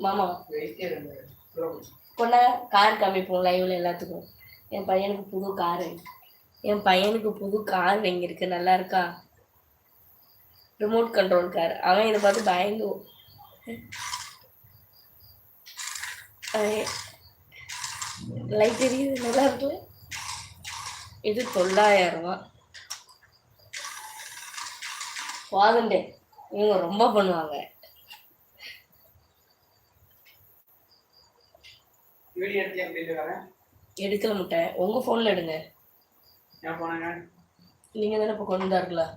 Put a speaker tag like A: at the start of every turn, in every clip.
A: மாமா கொண்டா கார் காமிப்போம் லைவ்ல எல்லாத்துக்கும். என் பையனுக்கு புது கார் வாங்கியிருக்கு. நல்லா இருக்கா? Remote control car. அவன் இதை பார்த்து பயங்குவோம். லைட் எரியுது, நல்லா இருக்குல்ல. இது 9,000 ரூபா. வாதண்டே இவங்க ரொம்ப பண்ணுவாங்க. எடுக்கல முட்டை. உங்க போன்ல எடுங்க. நீங்க தானே இப்ப கொண்டு வந்தாருங்களா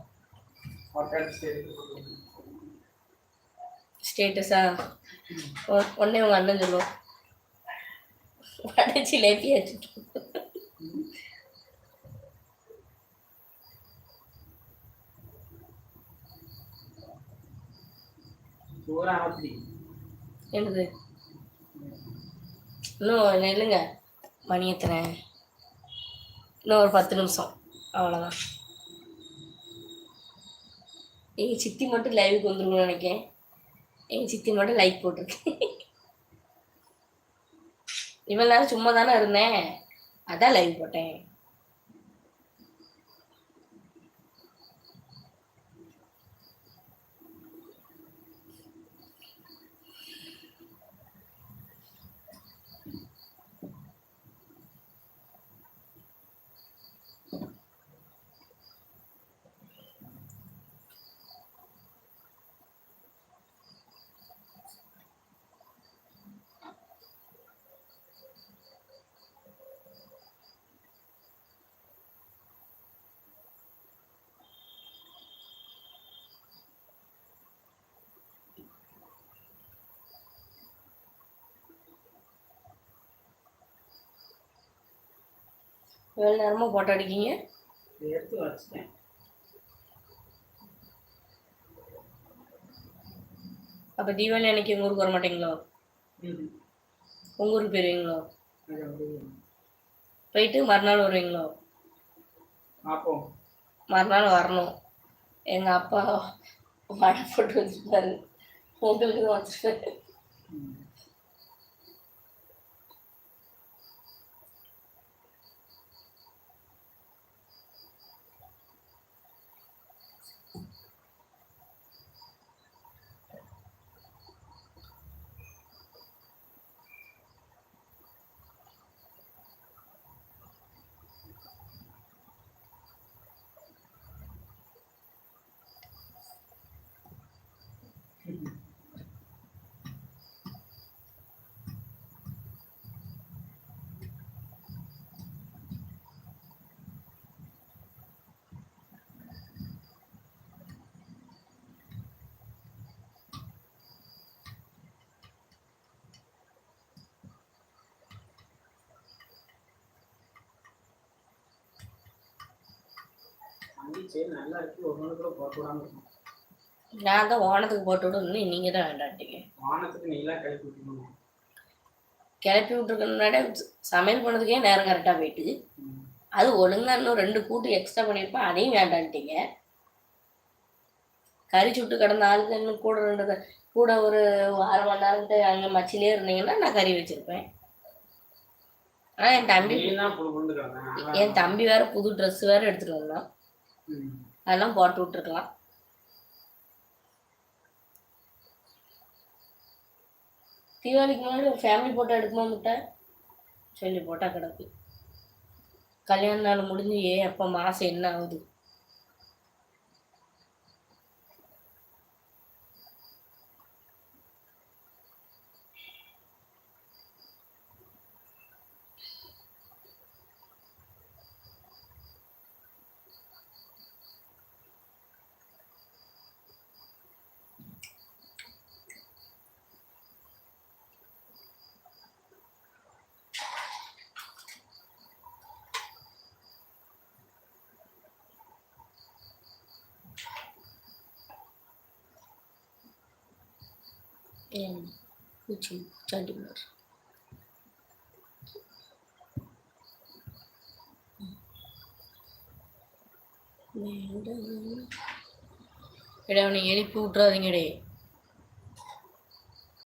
A: ஸ்டேட்டஸா? உடனே உங்க அண்ணன் சொல்லுவோம் அடைச்சி லேப்பியாச்சு. என்னது? இன்னும் நெல்லுங்க, மணி எத்தனை? இன்னும் ஒரு 10 நிமிஷம், அவ்வளோதான். எங்கள் சித்தி மட்டும் லைவுக்கு வந்துருக்குன்னு நினைக்கேன். எங்கள் சித்தி மட்டும் லைக் போட்டிருக்கேன். இவ்வளோ நேரம் சும்மா தானே இருந்தேன், அதான் லைவ் போட்டேன். எவ்வளோ நேரமாக போட்டோ அடிக்கீங்க? எடுத்து வச்சுட்டேன். அப்போ தீபாவளி அன்னைக்கு உங்கள் ஊருக்கு வர மாட்டீங்களோ? உங்கள் ஊருக்கு போயிருவீங்களோ? போயிட்டு மறுநாள் வருவீங்களோ? மறுநாள் வரணும். எங்கள் அப்பா வடை போட்டு வச்சுருப்பாரு, உங்களுக்கு தான் வச்சுருப்பாரு. நான் தான் ஓணத்துக்கு போட்டு விடணும், நீங்க தான் வேண்டாட்டீங்க. கிளப்பி விட்டுருக்க முன்னாடி சமையல் பண்ணதுக்கே நேரம் கரெக்டாக போயிட்டு, அது ஒழுங்கா இன்னும் 2 கூட்டு எக்ஸ்ட்ரா பண்ணியிருப்பேன், அதையும் வேண்டான்ட்டீங்க. கறி சுட்டு கிடந்த ஆளுக்கு இன்னும் கூட ஒரு 1/2 மணி நேரத்து அங்கே மச்சிலே இருந்தீங்கன்னா நான் கறி வச்சிருப்பேன். ஆனால் என் தம்பி வேற புது ட்ரெஸ் வேற எடுத்துட்டு வந்தான், அதெல்லாம் போட்டு விட்டுருக்கலாம். தீபாவளிக்கு முன்னாடி ஒரு ஃபேமிலி போட்டோ எடுக்குமா முட்டை சொல்லி போட்டா கிடக்கு. கல்யாண நாள் முடிஞ்சு எப்போ மாதம் என்ன ஆகுது? பூச்சி சாண்டிமார் அவனை எழுப்பி விட்றாதீங்கடே.